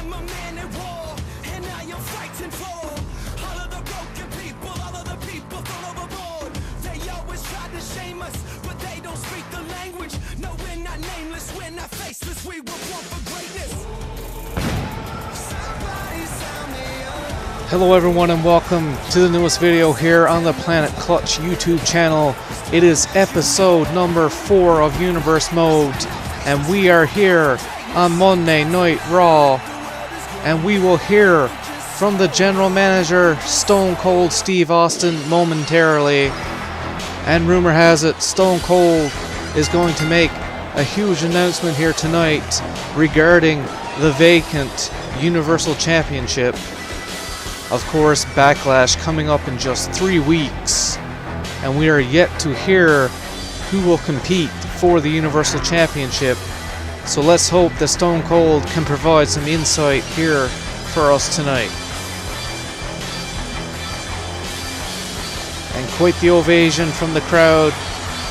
I'm a man at war, and I am fighting for all of the broken people, all of the people thrown overboard. They always try to shame us, but they don't speak the language. No, we're not nameless, we're not faceless, we were born for greatness. Hello everyone and welcome to the newest video here on the Planet Clutch YouTube channel. It is episode number 4 of Universe Mode, and we are here on Monday Night Raw, and we will hear from the general manager Stone Cold Steve Austin momentarily. And rumor has it Stone Cold is going to make a huge announcement here tonight regarding the vacant Universal Championship. Of course, Backlash coming up in just 3 weeks, and we are yet to hear who will compete for the Universal Championship. So let's hope that Stone Cold can provide some insight here for us tonight. And quite the ovation from the crowd.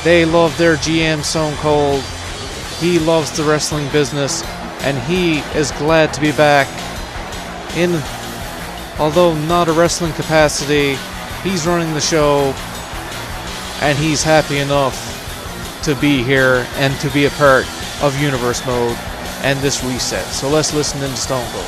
They love their GM Stone Cold. He loves the wrestling business, and he is glad to be back in, although not a wrestling capacity. He's running the show, and he's happy enough to be here and to be a part of Universe Mode and this reset. So let's listen in to Stone Cold.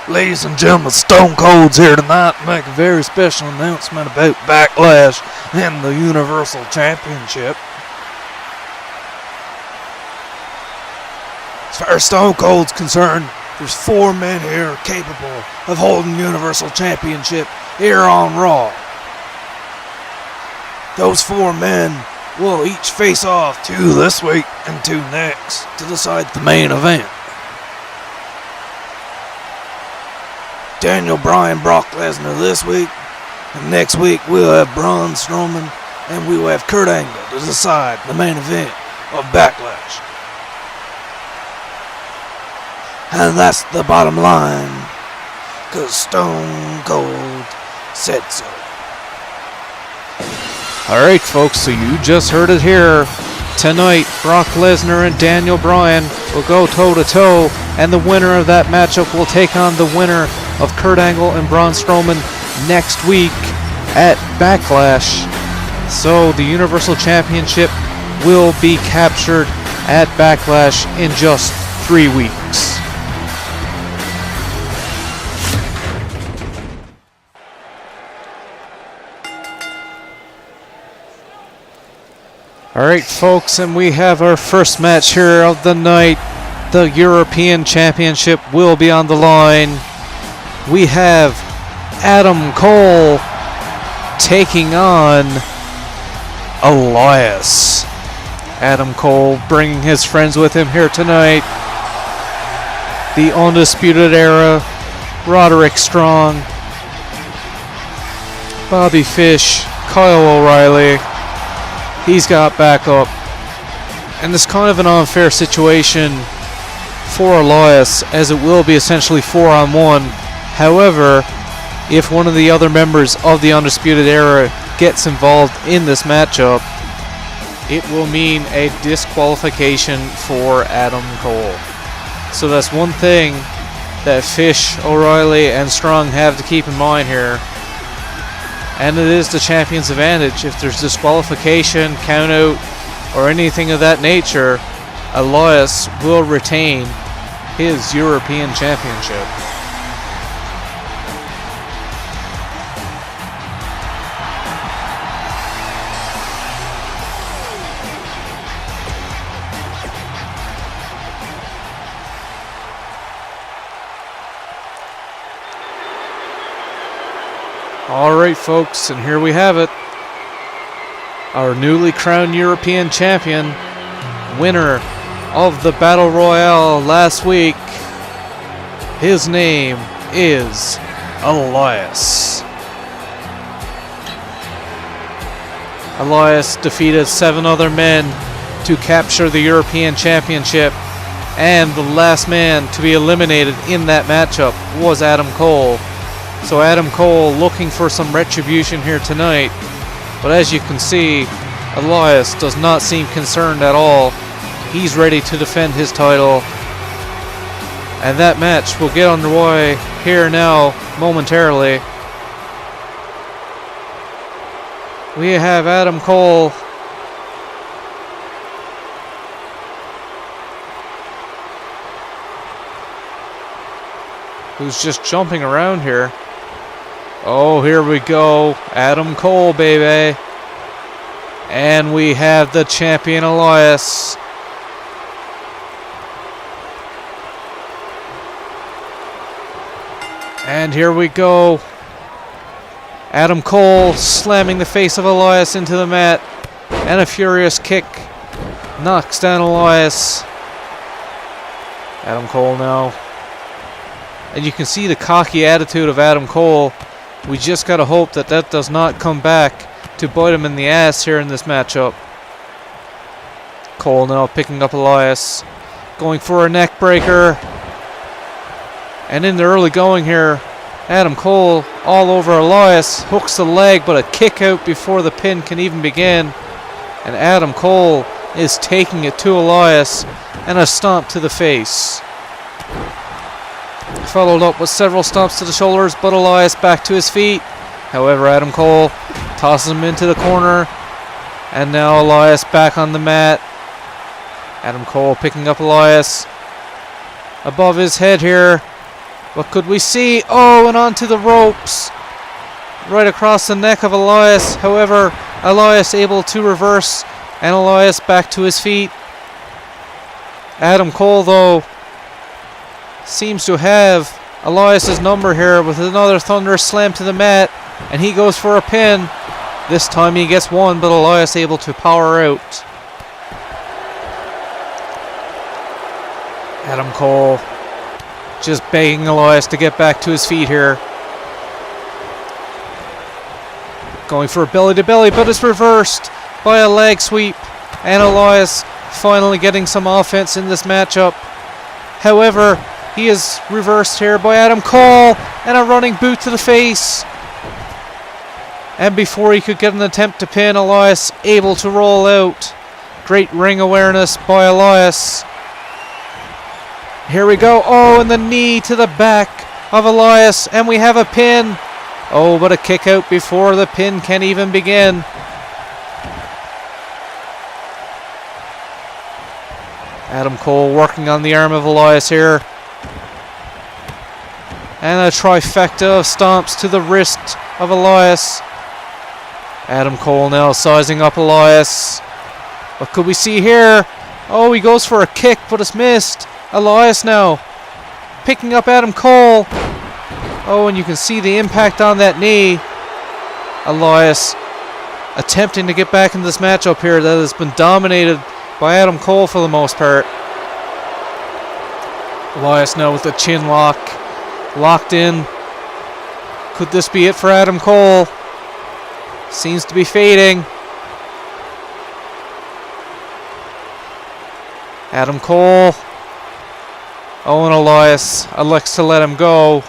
Ladies and gentlemen, Stone Cold's here tonight to make a very special announcement about Backlash and the Universal Championship. As far as Stone Cold's concerned, there's 4 men here capable of holding Universal Championship here on Raw. Those 4 men will each face off 2 this week and 2 next to decide the main event. Daniel Bryan, Brock Lesnar this week, and next week we'll have Braun Strowman, and we will have Kurt Angle to decide the main event of Backlash. And that's the bottom line, cause Stone Cold said so. Alright folks, so you just heard it here. Tonight, Brock Lesnar and Daniel Bryan will go toe-to-toe, and the winner of that matchup will take on the winner of Kurt Angle and Braun Strowman next week at Backlash. So the Universal Championship will be captured at Backlash in just 3 weeks. Alright folks, and we have our first match here of the night. The European Championship will be on the line. We have Adam Cole taking on Elias. Adam Cole bringing his friends with him here tonight. The Undisputed Era, Roderick Strong, Bobby Fish, Kyle O'Reilly. He's got backup. And it's kind of an unfair situation for Elias, as it will be essentially 4-on-1. However, if one of the other members of the Undisputed Era gets involved in this matchup, it will mean a disqualification for Adam Cole. So that's one thing that Fish, O'Reilly, and Strong have to keep in mind here. And it is the champion's advantage. If there's disqualification, count out, or anything of that nature, Elias will retain his European Championship. Alright folks, and here we have it. Our newly crowned European champion, winner of the Battle Royale last week. His name is Elias. Elias defeated 7 other men to capture the European Championship And the last man to be eliminated in that matchup was Adam Cole. So Adam Cole looking for some retribution here tonight. But as you can see, Elias does not seem concerned at all. He's ready to defend his title. And that match will get underway here now, momentarily. We have Adam Cole who's just jumping around here. Oh, here we go. Adam Cole, baby. And we have the champion Elias. And here we go. Adam Cole slamming the face of Elias into the mat. And a furious kick knocks down Elias. Adam Cole now. And you can see the cocky attitude of Adam Cole. We just gotta hope that that does not come back to bite him in the ass here in this matchup. Cole now picking up Elias. Going for a neck breaker. And in the early going here, Adam Cole all over Elias. Hooks the leg, but a kick out before the pin can even begin. And Adam Cole is taking it to Elias. And a stomp to the face. Followed up with several stomps to the shoulders, but Elias back to his feet. However, Adam Cole tosses him into the corner. And now Elias back on the mat. Adam Cole picking up Elias. Above his head here. What could we see? Oh, and onto the ropes. Right across the neck of Elias. However, Elias able to reverse. And Elias back to his feet. Adam Cole, though, seems to have Elias's number here with another thunderous slam to the mat. And he goes for a pin. This time he gets one, but Elias able to power out. Adam Cole just begging Elias to get back to his feet here. Going for a belly to belly, but it's reversed by a leg sweep. And Elias finally getting some offense in this matchup. However, he is reversed here by Adam Cole and a running boot to the face. And before he could get an attempt to pin, Elias able to roll out. Great ring awareness by Elias. Here we go. Oh, and the knee to the back of Elias. And we have a pin. Oh, but a kick out before the pin can even begin. Adam Cole working on the arm of Elias here. And a trifecta of stomps to the wrist of Elias. Adam Cole now sizing up Elias. What could we see here? Oh, he goes for a kick, but it's missed. Elias now picking up Adam Cole. Oh, and you can see the impact on that knee. Elias attempting to get back into this matchup here that has been dominated by Adam Cole for the most part. Elias now with the chin lock. Locked in. Could this be it for Adam Cole? Seems to be fading. Adam Cole. Oh, and Elias elects to let him go.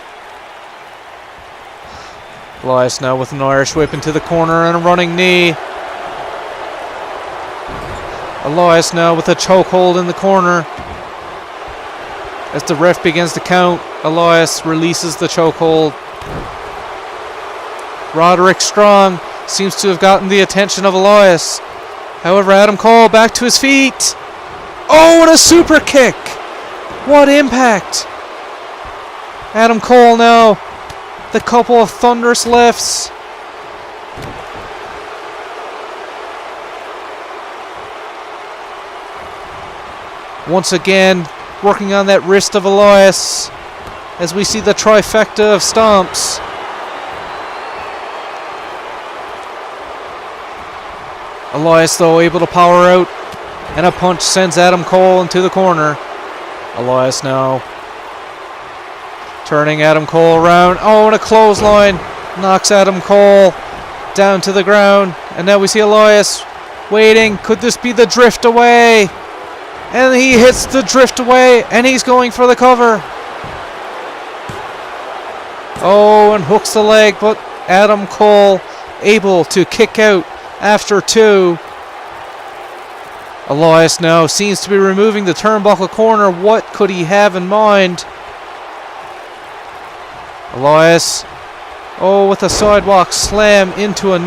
Elias now with an Irish whip into the corner and a running knee. Elias now with a chokehold in the corner. As the ref begins to count, Elias releases the chokehold. Roderick Strong seems to have gotten the attention of Elias. However, Adam Cole back to his feet. Oh, and a super kick! What impact! Adam Cole now, the couple of thunderous lifts. Once again, working on that wrist of Elias as we see the trifecta of stomps. Elias, though, able to power out, and a punch sends Adam Cole into the corner. Elias now turning Adam Cole around. Oh, and a clothesline knocks Adam Cole down to the ground. And now we see Elias waiting. Could this be the drift away? And he hits the drift away, and he's going for the cover. Oh, and hooks the leg, but Adam Cole able to kick out after 2. Elias now seems to be removing the turnbuckle corner. What could he have in mind? Elias, with a sidewalk slam into a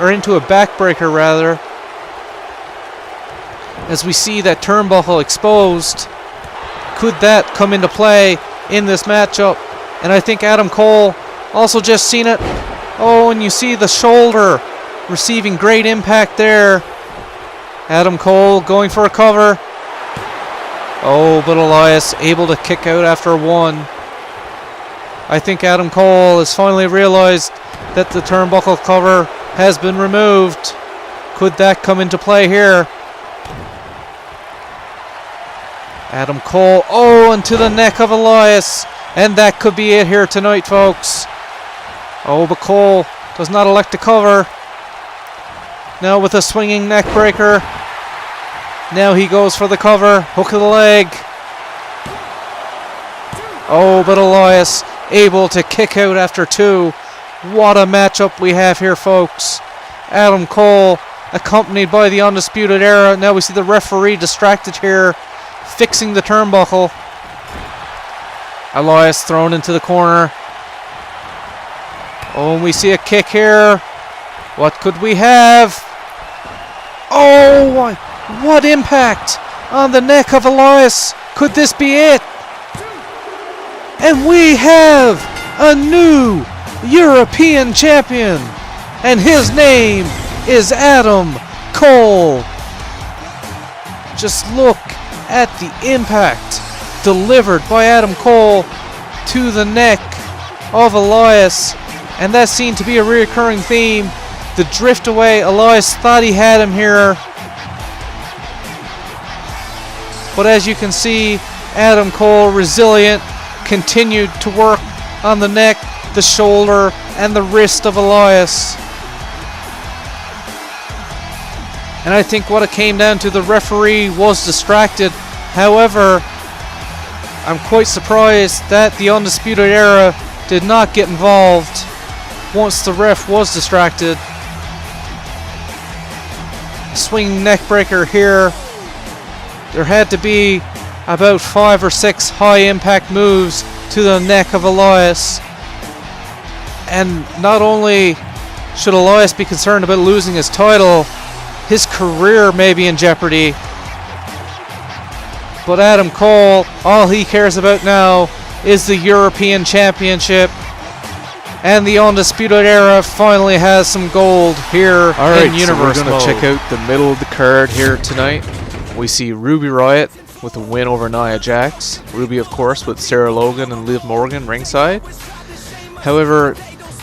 into a backbreaker rather. As we see that turnbuckle exposed. Could that come into play in this matchup? And I think Adam Cole also just seen it. Oh, and you see the shoulder receiving great impact there. Adam Cole going for a cover. Oh, but Elias able to kick out after 1. I think Adam Cole has finally realized that the turnbuckle cover has been removed. Could that come into play here? Adam Cole, into the neck of Elias. And that could be it here tonight, folks. Oh, but Cole does not elect to cover. Now with a swinging neck breaker. Now he goes for the cover. Hook of the leg. Oh, but Elias able to kick out after 2. What a matchup we have here, folks. Adam Cole accompanied by the Undisputed Era. Now we see the referee distracted here, fixing the turnbuckle. Elias thrown into the corner. Oh, and we see a kick here. What could we have? Oh, what impact on the neck of Elias. Could this be it? And we have a new European champion. And his name is Adam Cole. Just look at the impact delivered by Adam Cole to the neck of Elias. And that seemed to be a recurring theme. The drift away, Elias thought he had him here. But as you can see, Adam Cole, resilient, continued to work on the neck, the shoulder, and the wrist of Elias. And I think what it came down to, the referee was distracted. However, I'm quite surprised that the Undisputed Era did not get involved once the ref was distracted. Swinging neck breaker here. There had to be about 5 or 6 high impact moves to the neck of Elias. And not only should Elias be concerned about losing his title, his career may be in jeopardy. But Adam Cole, all he cares about now is the European Championship. And the Undisputed Era finally has some gold here in Universe so we're going to check out the middle of the card here tonight. We see Ruby Riott with a win over Nia Jax. Ruby, of course, with Sarah Logan and Liv Morgan ringside. However,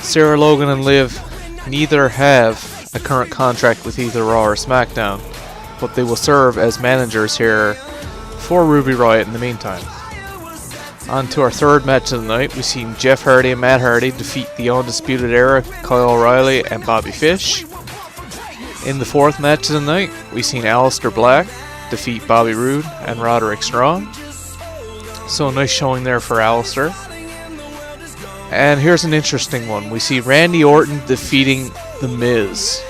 Sarah Logan and Liv neither have a current contract with either Raw or SmackDown, but they will serve as managers here for Ruby Riott in the meantime. On to our third match of the night. We've seen Jeff Hardy and Matt Hardy defeat the Undisputed Era, Kyle O'Reilly and Bobby Fish. In the fourth match of the night, we've seen Aleister Black defeat Bobby Roode and Roderick Strong. So a nice showing there for Aleister. And here's an interesting one. We see Randy Orton defeating The Miz.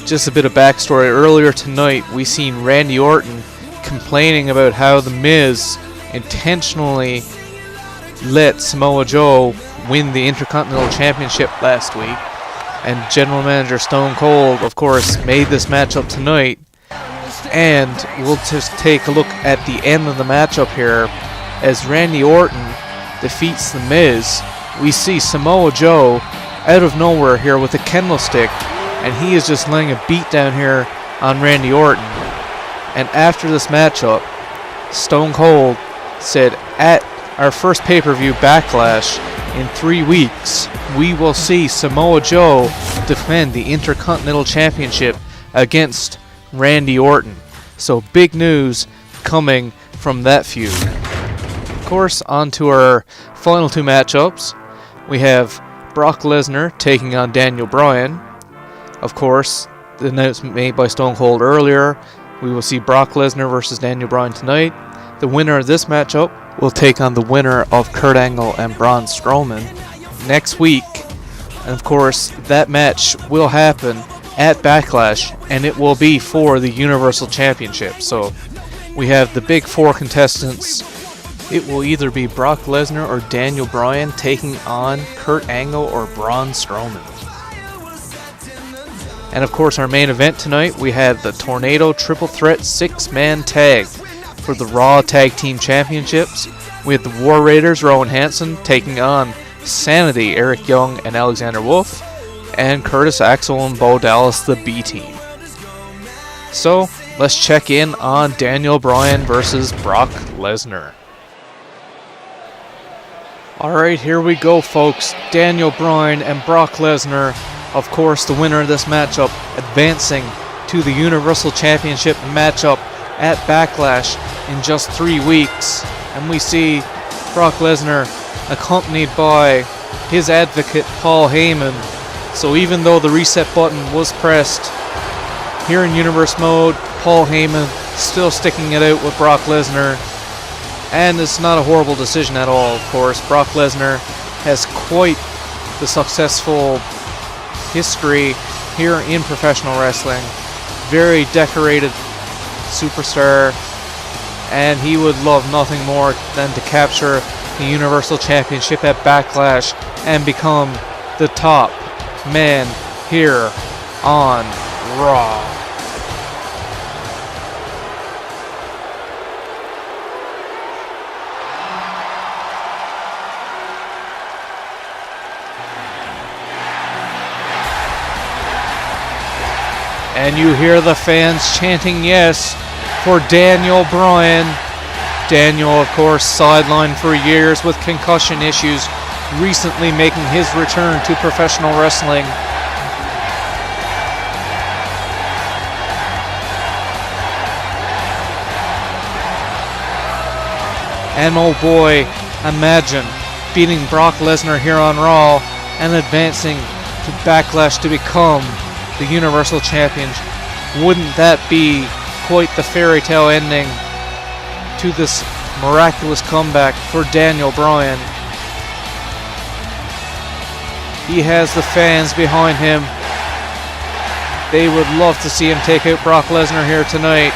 Just a bit of backstory. Earlier tonight, we seen Randy Orton complaining about how The Miz intentionally let Samoa Joe win the Intercontinental Championship last week. And General Manager Stone Cold, of course, made this matchup tonight. And we'll just take a look at the end of the matchup here. As Randy Orton defeats The Miz, we see Samoa Joe out of nowhere here with a kendo stick, and he is just laying a beat down here on Randy Orton. And after this matchup, Stone Cold said, at our first pay-per-view Backlash in 3 weeks, we will see Samoa Joe defend the Intercontinental Championship against Randy Orton. So big news coming from that feud. Of course, on to our final 2 matchups. We have Brock Lesnar taking on Daniel Bryan. Of course, the announcement made by Stone Cold earlier We will see Brock Lesnar versus Daniel Bryan tonight. The winner of this matchup will take on the winner of Kurt Angle and Braun Strowman next week. And of course, that match will happen at Backlash, and it will be for the Universal Championship. So we have the big four contestants. It will either be Brock Lesnar or Daniel Bryan taking on Kurt Angle or Braun Strowman. And of course, our main event tonight, we have the Tornado Triple Threat 6-man tag for the Raw Tag Team Championships. We have the War Raiders, Rowan Hansen, taking on Sanity, Eric Young and Alexander Wolf, and Curtis Axel and Bo Dallas, the B-Team. So, let's check in on Daniel Bryan versus Brock Lesnar. Alright, here we go, folks. Daniel Bryan and Brock Lesnar. Of course, the winner of this matchup advancing to the Universal Championship matchup at Backlash in just 3 weeks. And we see Brock Lesnar accompanied by his advocate, Paul Heyman. So even though the reset button was pressed here in Universe Mode, Paul Heyman still sticking it out with Brock Lesnar. And it's not a horrible decision at all, of course. Brock Lesnar has quite the successful history here in professional wrestling. Very decorated superstar, and he would love nothing more than to capture the Universal Championship at Backlash and become the top man here on Raw. And you hear the fans chanting yes for Daniel Bryan. Daniel, of course, sidelined for years with concussion issues, recently making his return to professional wrestling. And oh boy, imagine beating Brock Lesnar here on Raw and advancing to Backlash to become the Universal Champion. Wouldn't that be quite the fairy tale ending to this miraculous comeback for Daniel Bryan? He has the fans behind him. They would love to see him take out Brock Lesnar here tonight.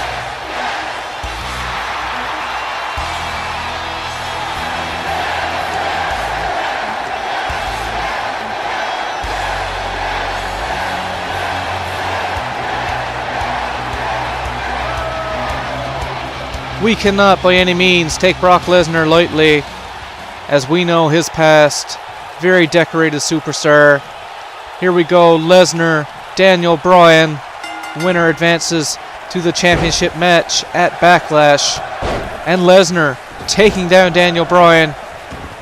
We cannot by any means take Brock Lesnar lightly, as we know his past. Very decorated superstar. Here we go, Lesnar, Daniel Bryan. Winner advances to the championship match at Backlash. And Lesnar taking down Daniel Bryan.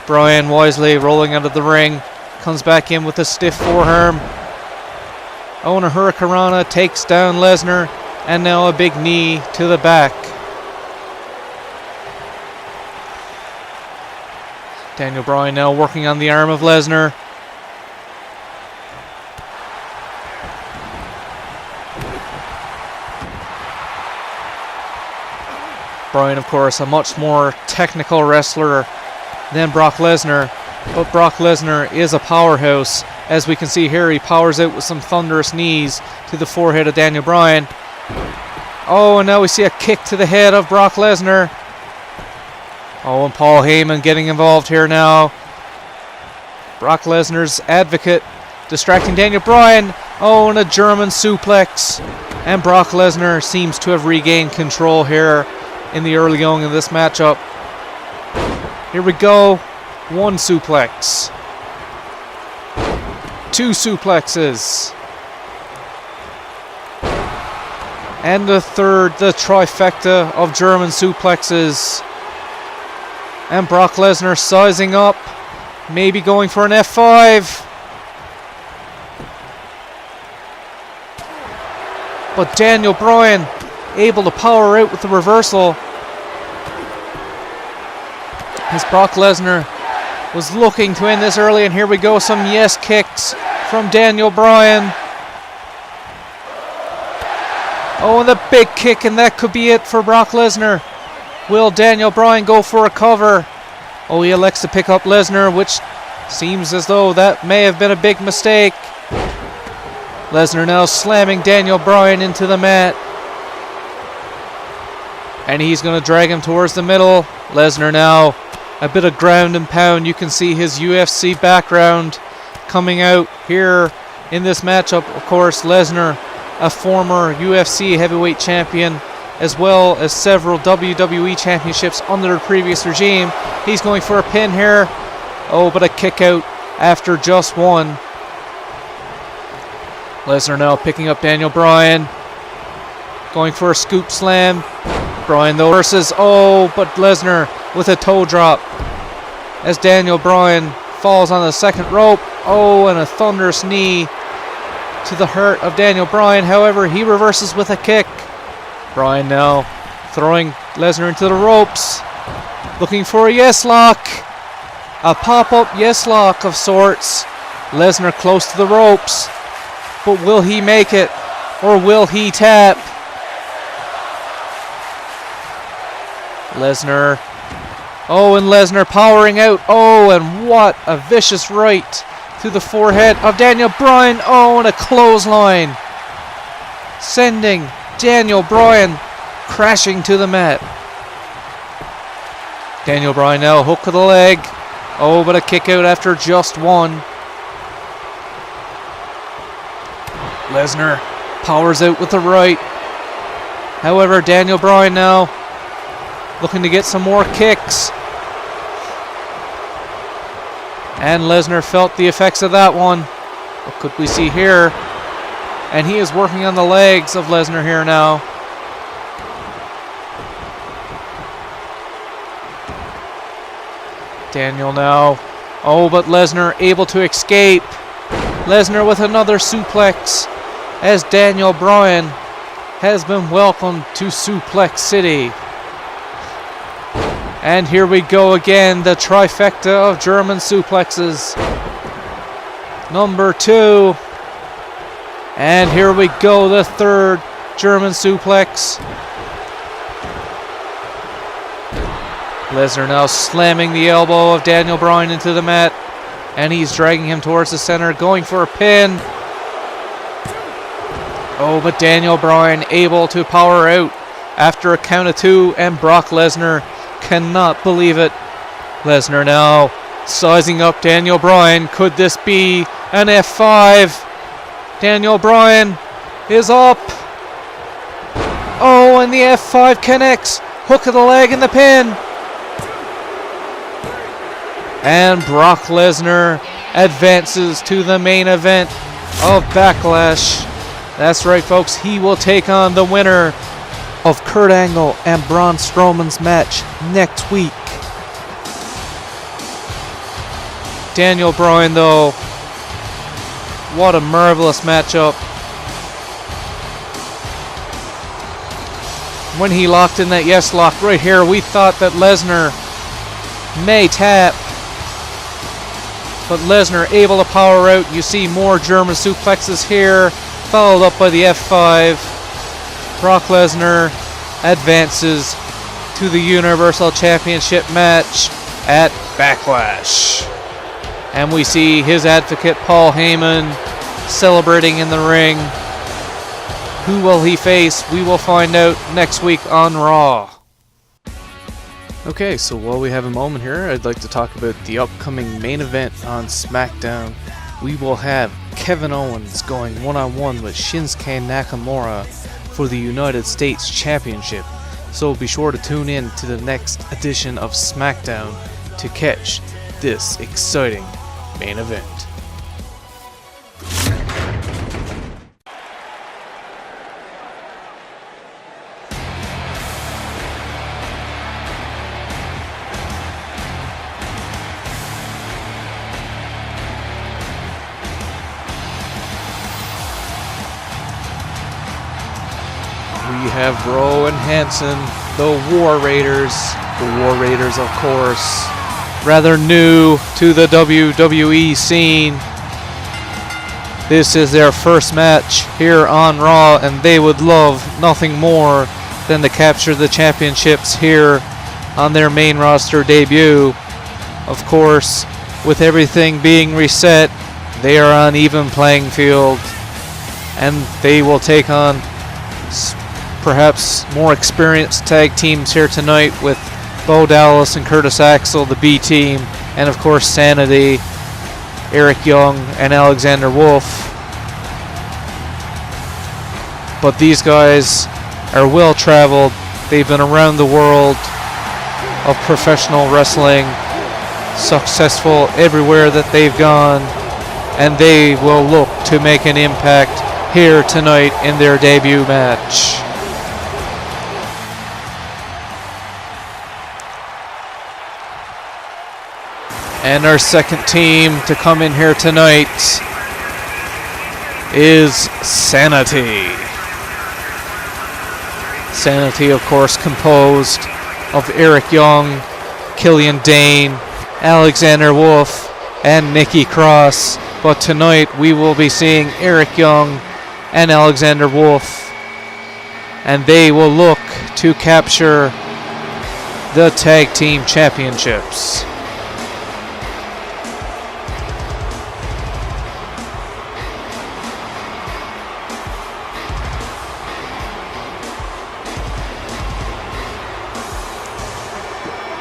Bryan wisely rolling out of the ring. Comes back in with a stiff forearm. Oh, and a Hurricanrana takes down Lesnar. And now a big knee to the back. Daniel Bryan now working on the arm of Lesnar. Bryan, of course, a much more technical wrestler than Brock Lesnar, but Brock Lesnar is a powerhouse. As we can see here, he powers out with some thunderous knees to the forehead of Daniel Bryan. Oh, and now we see a kick to the head of Brock Lesnar. Oh, and Paul Heyman getting involved here now. Brock Lesnar's advocate distracting Daniel Bryan. Oh, and a German suplex. And Brock Lesnar seems to have regained control here in the early going of this matchup. Here we go. One suplex. Two suplexes. And the third, the trifecta of German suplexes. And Brock Lesnar sizing up, maybe going for an F5. But Daniel Bryan able to power out with the reversal. As Brock Lesnar was looking to end this early, and here we go, some yes kicks from Daniel Bryan. Oh, and the big kick, and that could be it for Brock Lesnar. Will Daniel Bryan go for a cover? Oh, he elects to pick up Lesnar, which seems as though that may have been a big mistake. Lesnar now slamming Daniel Bryan into the mat. And he's going to drag him towards the middle. Lesnar now, a bit of ground and pound. You can see his UFC background coming out here in this matchup. Of course, Lesnar, a former UFC heavyweight champion, as well as several WWE championships under the previous regime. He's going for a pin here. Oh, but a kick out after just one. Lesnar now picking up Daniel Bryan. Going for a scoop slam. Bryan though versus, oh, but Lesnar with a toe drop. As Daniel Bryan falls on the second rope. Oh, and a thunderous knee to the heart of Daniel Bryan. However, he reverses with a kick. Bryan now throwing Lesnar into the ropes. Looking for a yes lock. A pop-up yes lock of sorts. Lesnar close to the ropes. But will he make it? Or will he tap? Lesnar. Oh, and Lesnar powering out. Oh, and what a vicious right to the forehead of Daniel Bryan. Oh, and a clothesline. Sending Daniel Bryan crashing to the mat. Daniel Bryan now hook of the leg. Oh, but a kick out after just one. Lesnar powers out with the right. However, Daniel Bryan now looking to get some more kicks. And Lesnar felt the effects of that one. What could we see here? And he is working on the legs of Lesnar here now. Daniel now. Oh, but Lesnar able to escape. Lesnar with another suplex as Daniel Bryan has been welcomed to Suplex City. And here we go again, the trifecta of German suplexes. Number 2. And here we go, the third German suplex. Lesnar now slamming the elbow of Daniel Bryan into the mat. And he's dragging him towards the center, going for a pin. Oh, but Daniel Bryan able to power out after a count of 2, and Brock Lesnar cannot believe it. Lesnar now sizing up Daniel Bryan. Could this be an F5? Daniel Bryan is up. Oh, and the F5 connects. Hook of the leg and the pin. And Brock Lesnar advances to the main event of Backlash. That's right, folks. He will take on the winner of Kurt Angle and Braun Strowman's match next week. Daniel Bryan, though, what a marvelous matchup. When he locked in that yes lock right here, we thought that Lesnar may tap. But Lesnar able to power out. You see more German suplexes here, followed up by the F5. Brock Lesnar advances to the Universal Championship match at Backlash. And we see his advocate Paul Heyman celebrating in the ring. Who will he face? We will find out next week on Raw. Okay, so while we have a moment here, I'd like to talk about the upcoming main event on SmackDown. We will have Kevin Owens going one-on-one with Shinsuke Nakamura for the United States Championship. So be sure to tune in to the next edition of SmackDown to catch this exciting main event. We have Rowan Hansen, the War Raiders. The War Raiders, of course, rather new to the WWE scene. This is their first match here on Raw, and they would love nothing more than to capture the championships here on their main roster debut. Of course, with everything being reset, they are on even playing field, and they will take on perhaps more experienced tag teams here tonight with Bo Dallas and Curtis Axel, the B team, and of course Sanity, Eric Young and Alexander Wolf. But these guys are well traveled. They've been around the world of professional wrestling, successful everywhere that they've gone, and they will look to make an impact here tonight in their debut match. And our second team to come in here tonight is Sanity. Sanity, of course, composed of Eric Young, Killian Dane, Alexander Wolf, and Nikki Cross. But tonight we will be seeing Eric Young and Alexander Wolf, and they will look to capture the tag team championships.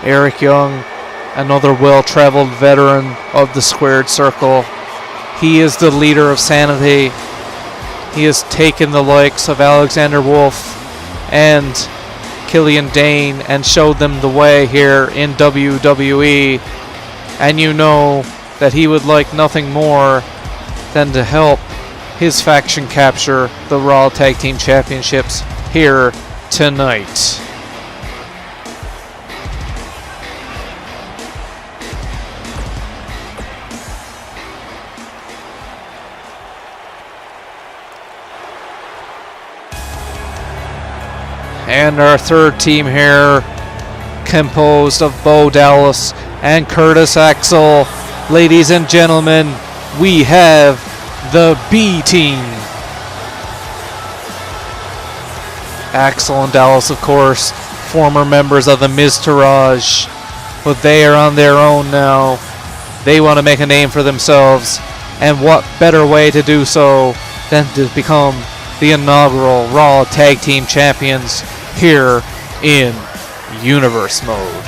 Eric Young, another well-traveled veteran of the Squared Circle. He is the leader of Sanity. He has taken the likes of Alexander Wolf and Killian Dane and showed them the way here in WWE. And you know that he would like nothing more than to help his faction capture the Raw Tag Team Championships here tonight. And our third team here, composed of Bo Dallas and Curtis Axel. Ladies and gentlemen, we have the B team. Axel and Dallas, of course, former members of the Miztourage, but they are on their own now. They want to make a name for themselves, and what better way to do so than to become the inaugural Raw Tag Team Champions here in Universe Mode.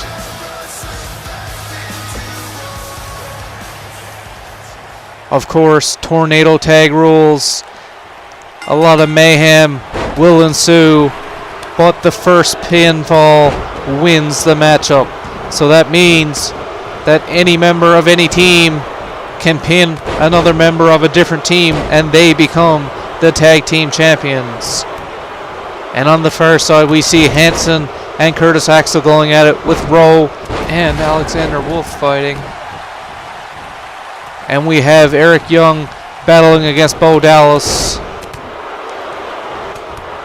Of course, tornado tag rules. A lot of mayhem will ensue, but the first pinfall wins the matchup. So that means that any member of any team can pin another member of a different team, and they become the tag team champions. And on the far side, we see Hanson and Curtis Axel going at it with Rowe and Alexander Wolf fighting. And we have Eric Young battling against Bo Dallas.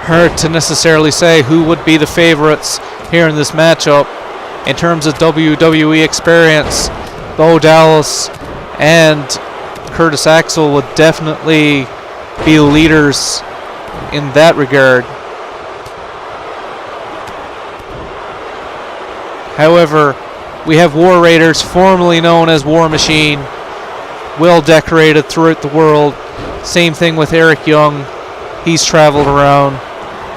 Hard to necessarily say who would be the favorites here in this matchup. In terms of WWE experience, Bo Dallas and Curtis Axel would definitely be leaders in that regard. However, we have War Raiders, formerly known as War Machine, well decorated throughout the world. Same thing with Eric Young. He's traveled around.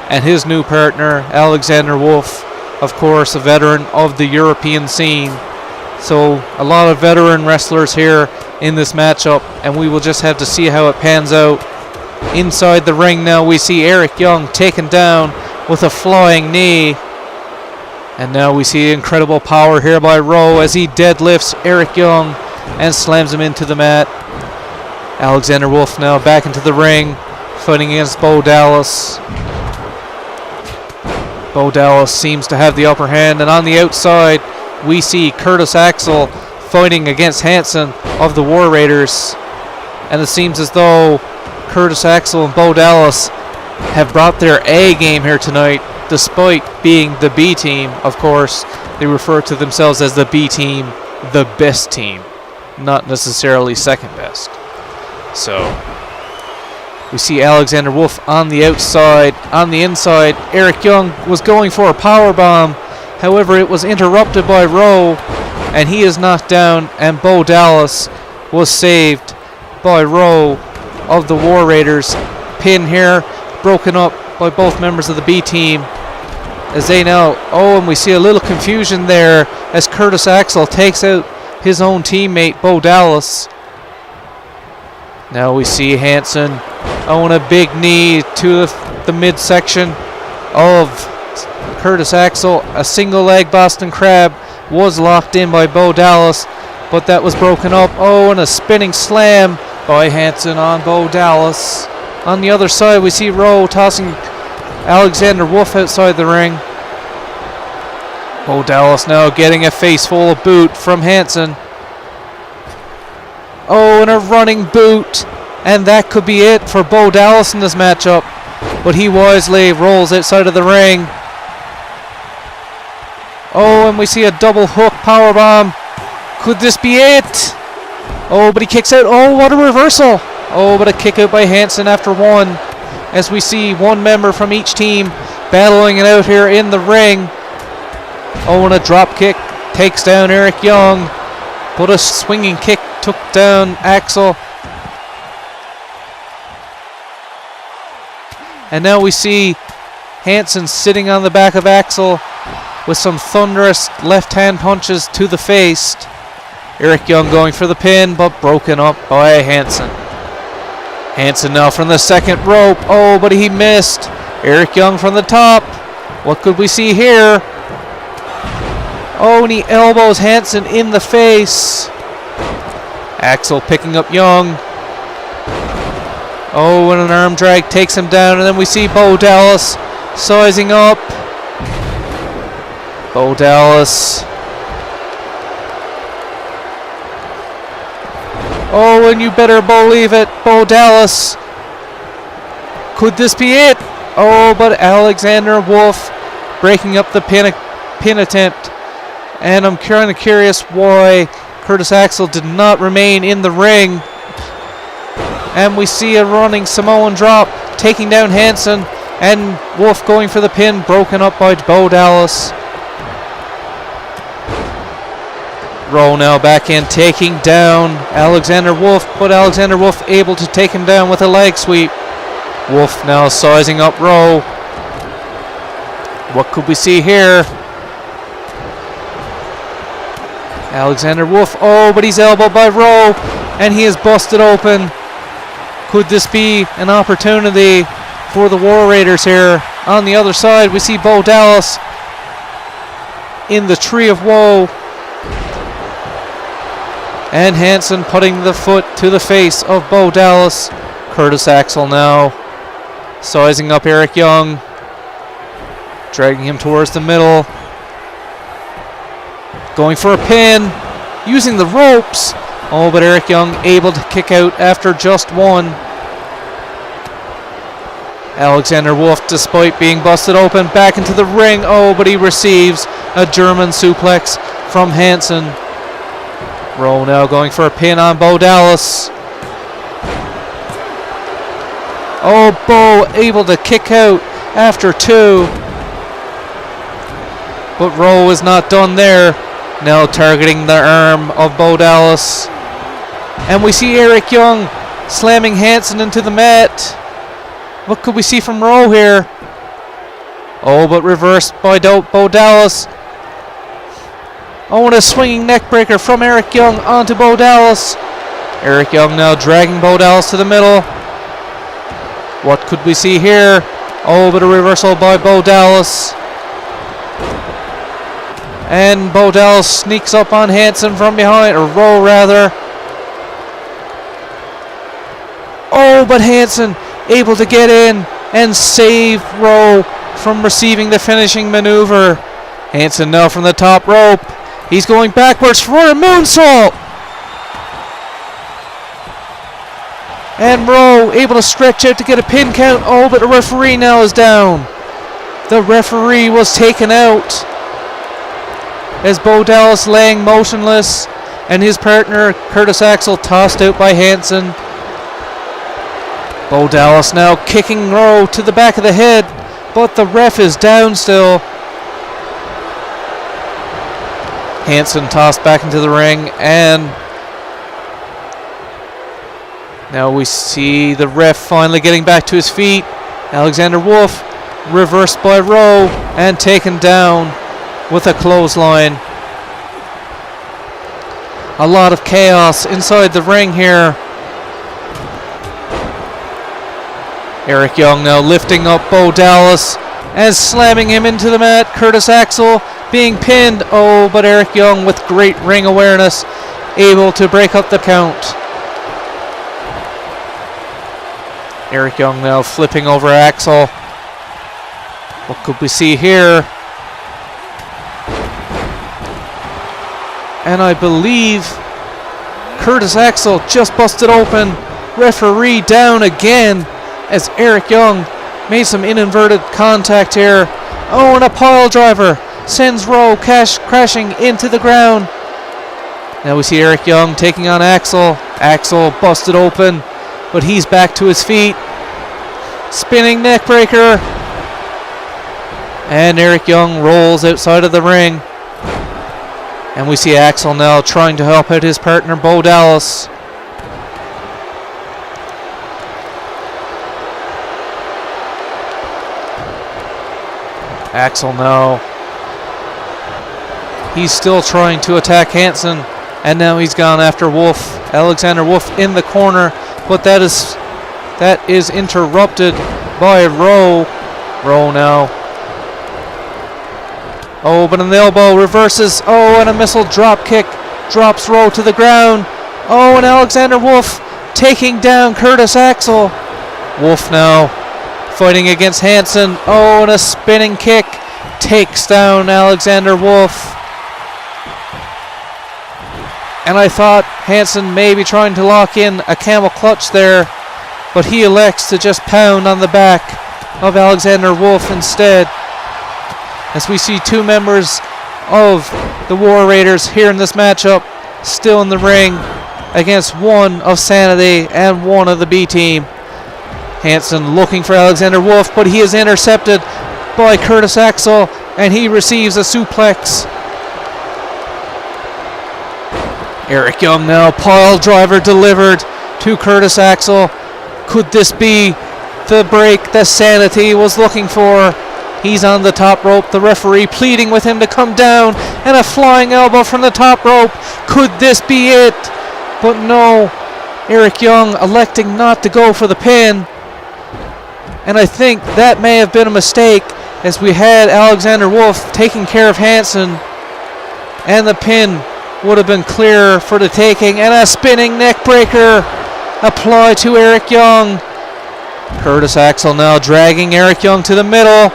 And his new partner, Alexander Wolf, of course, a veteran of the European scene. So a lot of veteran wrestlers here in this matchup, and we will just have to see how it pans out. Inside the ring now, we see Eric Young taken down with a flying knee. And now we see incredible power here by Rowe as he deadlifts Eric Young and slams him into the mat. Alexander Wolf now back into the ring, fighting against Bo Dallas. Bo Dallas seems to have the upper hand, and on the outside, we see Curtis Axel fighting against Hanson of the War Raiders. And it seems as though Curtis Axel and Bo Dallas have brought their A game here tonight, despite being the B team. Of course, they refer to themselves as the B team, the best team, not necessarily second best. So, We see Alexander Wolf on the outside. On the inside, Eric Young was going for a powerbomb. However, it was interrupted by Rowe, and he is knocked down, and Bo Dallas was saved by Rowe of the War Raiders. Pin here, broken up by both members of the B team. As they now, and we see a little confusion there as Curtis Axel takes out his own teammate, Bo Dallas. Now we see Hansen owing a big knee to the midsection of Curtis Axel. A single leg Boston Crab was locked in by Bo Dallas, but that was broken up. And a spinning slam by Hansen on Bo Dallas. On the other side, we see Rowe tossing Alexander Wolf outside the ring. Bo Dallas now getting a face full of boot from Hansen. And a running boot. And that could be it for Bo Dallas in this matchup. But he wisely rolls outside of the ring. And we see a double hook powerbomb. Could this be it? But he kicks out. What a reversal. But a kick out by Hansen after one. As we see one member from each team battling it out here in the ring. And a drop kick takes down Eric Young. But a swinging kick took down Axel. And now we see Hansen sitting on the back of Axel with some thunderous left-hand punches to the face. Eric Young going for the pin, but broken up by Hansen. Hansen now from the second rope. But he missed. Eric Young from the top. What could we see here? And he elbows Hansen in the face. Axel picking up Young. And an arm drag takes him down. And then we see Bo Dallas sizing up. Bo Dallas. And you better believe it, Bo Dallas. Could this be it? But Alexander Wolf breaking up the pin attempt. And I'm kind of curious why Curtis Axel did not remain in the ring. And we see a running Samoan drop taking down Hansen. And Wolf going for the pin, broken up by Bo Dallas. Rowe now back in, taking down Alexander Wolf, but Alexander Wolf able to take him down with a leg sweep. Wolf now sizing up Rowe. What could we see here? Alexander Wolf, but he's elbowed by Rowe, and he is busted open. Could this be an opportunity for the War Raiders here? On the other side, we see Bo Dallas in the Tree of Woe. And Hansen putting the foot to the face of Bo Dallas. Curtis Axel now sizing up Eric Young, dragging him towards the middle, going for a pin, using the ropes. But Eric Young able to kick out after just one. Alexander Wolf, despite being busted open, back into the ring. But he receives a German suplex from Hansen. Rowe now going for a pin on Bo Dallas. Bo able to kick out after two. But Rowe is not done there. Now targeting the arm of Bo Dallas. And we see Eric Young slamming Hansen into the mat. What could we see from Rowe here? But reversed by Bo Dallas. And a swinging neckbreaker from Eric Young onto Bo Dallas. Eric Young now dragging Bo Dallas to the middle. What could we see here? But a reversal by Bo Dallas. And Bo Dallas sneaks up on Hansen from behind, or Rowe rather. But Hansen able to get in and save Rowe from receiving the finishing maneuver. Hansen now from the top rope. He's going backwards for a moonsault. And Rowe able to stretch out to get a pin count. But the referee now is down. The referee was taken out as Bo Dallas laying motionless, and his partner Curtis Axel tossed out by Hansen. Bo Dallas now kicking Rowe to the back of the head, but the ref is down still. Hansen tossed back into the ring, and now we see the ref finally getting back to his feet. Alexander Wolf reversed by Rowe and taken down with a clothesline. A lot of chaos inside the ring here. Eric Young now lifting up Bo Dallas and slamming him into the mat. Curtis Axel being pinned. Oh, but Eric Young with great ring awareness, able to break up the count. Eric Young now flipping over Axel. What could we see here? And I believe Curtis Axel just busted open. Referee down again as Eric Young made some inverted contact here. Oh, and a pile driver sends Rowe crashing into the ground. Now we see Eric Young taking on Axel. Axel busted open, but he's back to his feet. Spinning neckbreaker. And Eric Young rolls outside of the ring. And we see Axel now trying to help out his partner Bo Dallas. Axel now, he's still trying to attack Hansen, and now he's gone after Wolf. Alexander Wolf in the corner, but that is interrupted by Rowe. Rowe now. Oh, but an elbow reverses. Oh, and a missile drop kick drops Rowe to the ground. Oh, and Alexander Wolf taking down Curtis Axel. Wolf now fighting against Hansen. Oh, and a spinning kick takes down Alexander Wolf. And I thought Hansen may be trying to lock in a camel clutch there, but he elects to just pound on the back of Alexander Wolf instead. As we see two members of the War Raiders here in this matchup, still in the ring against one of Sanity and one of the B team. Hansen looking for Alexander Wolf, but he is intercepted by Curtis Axel, and he receives a suplex. Eric Young now, pile driver delivered to Curtis Axel. Could this be the break that Sanity was looking for? He's on the top rope, the referee pleading with him to come down, and a flying elbow from the top rope. Could this be it? But no, Eric Young electing not to go for the pin. And I think that may have been a mistake, as we had Alexander Wolf taking care of Hansen, and the pin would have been clear for the taking. And a spinning neck breaker applied to Eric Young. Curtis Axel now dragging Eric Young to the middle,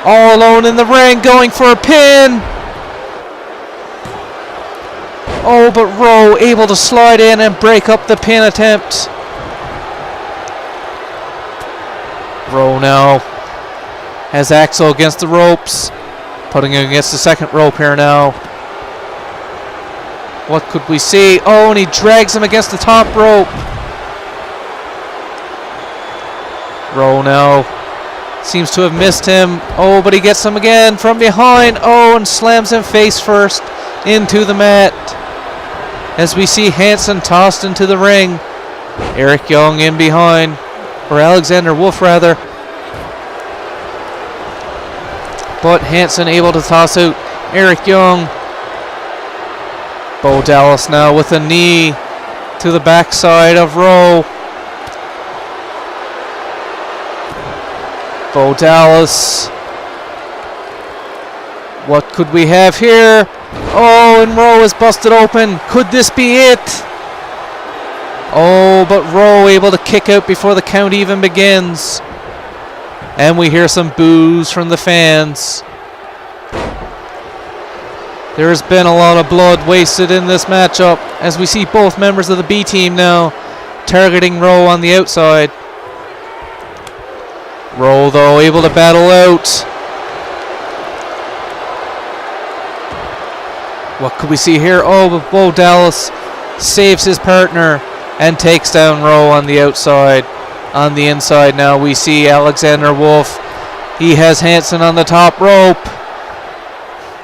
all alone in the ring, going for a pin. Oh, but Rowe able to slide in and break up the pin attempt. Rowe now has Axel against the ropes, putting him against the second rope here now. What could we see? Oh, and he drags him against the top rope. Rowe now seems to have missed him. Oh, but he gets him again from behind. Oh, and slams him face first into the mat. As we see Hansen tossed into the ring. Eric Young in behind, or Alexander Wolf rather. But Hansen able to toss out Eric Young. Bo Dallas now with a knee to the backside of Rowe. Bo Dallas. What could we have here? Oh, and Rowe is busted open. Could this be it? Oh, but Rowe able to kick out before the count even begins. And we hear some boos from the fans. There has been a lot of blood wasted in this matchup, as we see both members of the B team now targeting Rowe on the outside. Rowe, though, able to battle out. What could we see here? Oh, but Bo Dallas saves his partner and takes down Rowe on the outside. On the inside now we see Alexander Wolf. He has Hansen on the top rope.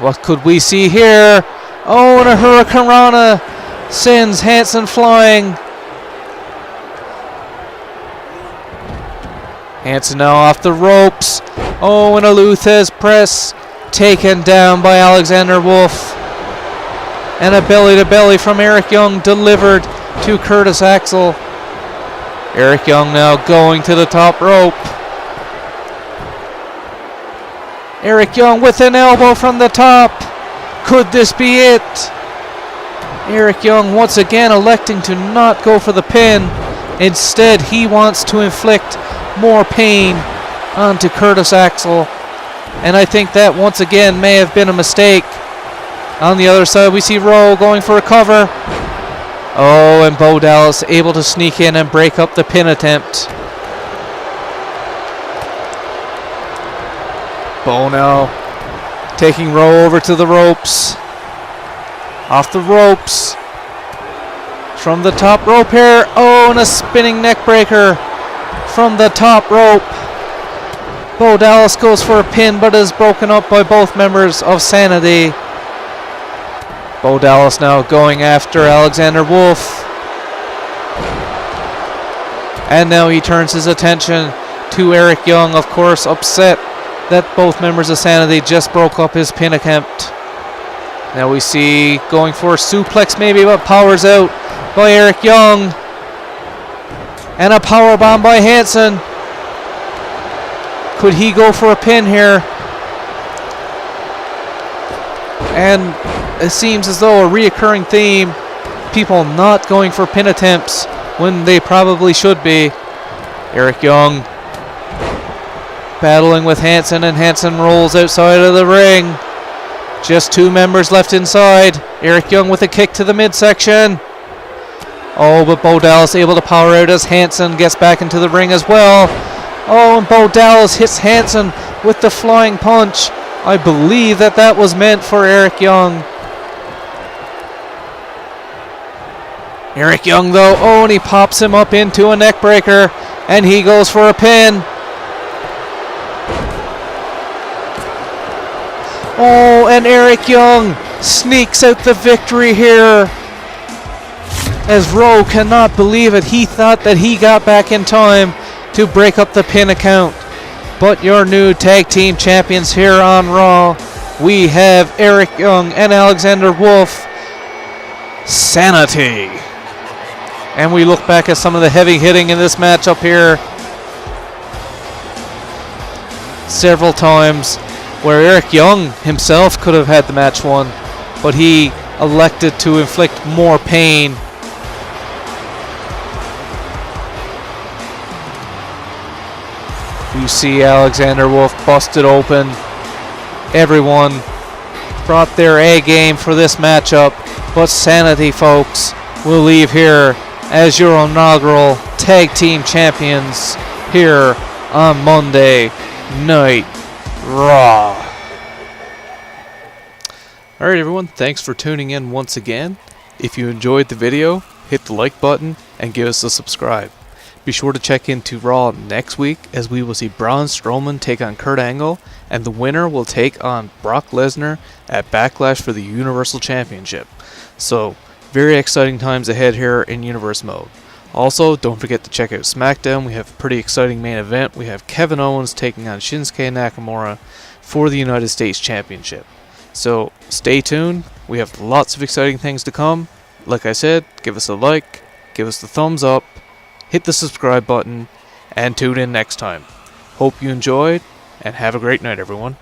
What could we see here? Oh, and a Hurricane Rana sends Hansen flying. Hansen now off the ropes. Oh, and a Luthez press taken down by Alexander Wolf. And a belly-to-belly from Eric Young delivered to Curtis Axel. Eric Young now going to the top rope. Eric Young with an elbow from the top. Could this be it? Eric Young once again electing to not go for the pin. Instead, he wants to inflict more pain onto Curtis Axel. And I think that once again may have been a mistake. On the other side, we see Rowe going for a cover. Oh, and Bo Dallas able to sneak in and break up the pin attempt. Bo now taking Rowe over to the ropes. Off the ropes. From the top rope here. Oh, and a spinning neck breaker from the top rope. Bo Dallas goes for a pin, but is broken up by both members of Sanity. Bo Dallas now going after Alexander Wolf. And now he turns his attention to Eric Young, of course, upset that both members of Sanity just broke up his pin attempt. Now we see going for a suplex maybe, but powers out by Eric Young. And a powerbomb by Hansen. Could he go for a pin here? And it seems as though a reoccurring theme, people not going for pin attempts when they probably should be. Eric Young battling with Hansen, and Hansen rolls outside of the ring. Just two members left inside. Eric Young with a kick to the midsection. Oh, but Bo Dallas able to power out as Hansen gets back into the ring as well. Oh, and Bo Dallas hits Hansen with the flying punch. I believe that was meant for Eric Young. Eric Young though, oh, and he pops him up into a neck breaker, and he goes for a pin. Oh, and Eric Young sneaks out the victory here. As Rowe cannot believe it. He thought that he got back in time to break up the pin account. But your new tag team champions here on Raw, we have Eric Young and Alexander Wolf. Sanity. And we look back at some of the heavy hitting in this matchup here. Several times where Eric Young himself could have had the match won, but he elected to inflict more pain. You see Alexander Wolf busted open. Everyone brought their A game for this matchup, but Sanity, folks, will leave here as your inaugural tag team champions here on Monday Night Raw. Alright everyone, thanks for tuning in once again. If you enjoyed the video, hit the like button and give us a subscribe. Be sure to check into Raw next week as we will see Braun Strowman take on Kurt Angle, and the winner will take on Brock Lesnar at Backlash for the Universal Championship. So, very exciting times ahead here in Universe Mode. Also, don't forget to check out SmackDown. We have a pretty exciting main event. We have Kevin Owens taking on Shinsuke Nakamura for the United States Championship. So, stay tuned. We have lots of exciting things to come. Like I said, give us a like, give us the thumbs up, hit the subscribe button, and tune in next time. Hope you enjoyed, and have a great night, everyone.